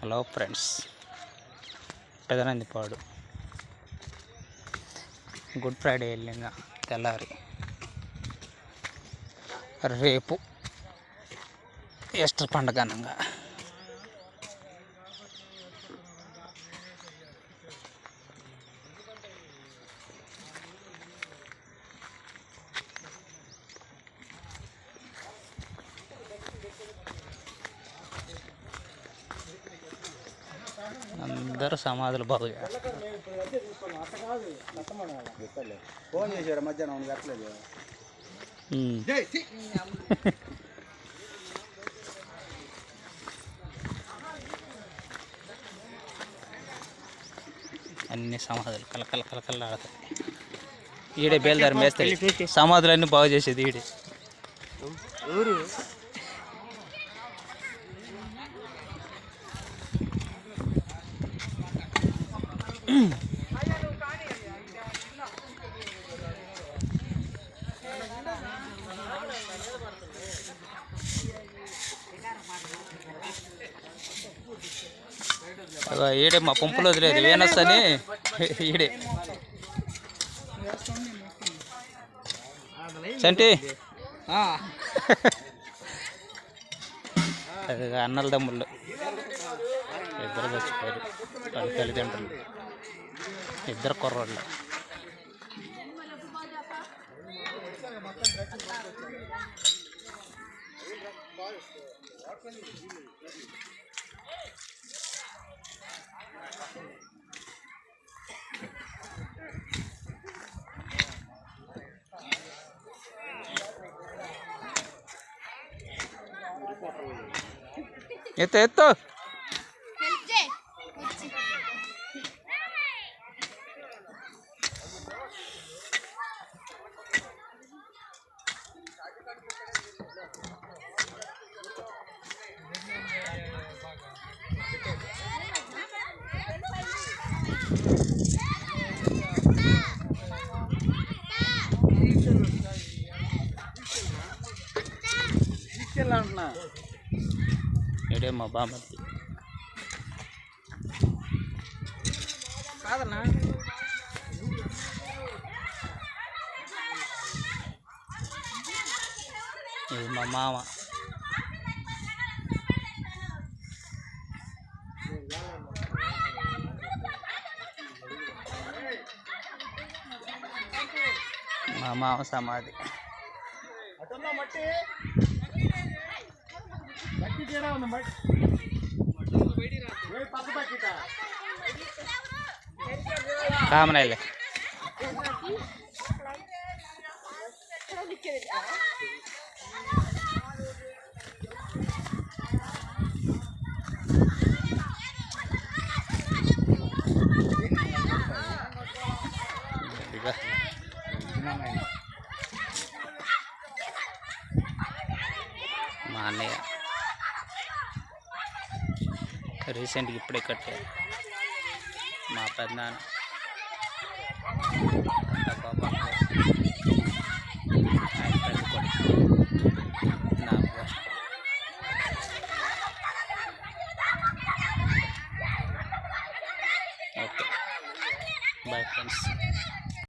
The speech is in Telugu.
Hello friends, Pedanandipadu good Friday వెళ్ళింగా తెల్లారి. రేపు ఈస్టర్ పండుగ అనంగా అందరూ సమాధులు బాగు ఫోన్ చేశాడు మధ్యాహ్నం కట్టలేదు. అన్ని సమాధులు కలకల కలకల ఆడతాయి. ఈడే బేల్దారి మేస్తాయి. సమాధులన్నీ బాగు చేసేది ఈడే. ఈడే మా పంపులో వదిలేదు వేనస్ అని ఈడే చంటి అన్నల దమ్ముళ్ళు ఇద్దరు చచ్చిపోయారు. వాళ్ళ తల్లిదండ్రులు ఇద్దరు కుర్రోళ్ళు. ఎత్తు ఎత్తు ఇడే మా బామ్మది కాదన్నా. ఇది మా మామ. మా మామ సమాధి. కామనాయిలే మా అన్నయ్య రీసెంట్గా ఇప్పుడే కట్టారు. మా పెద్దనాన్న పాప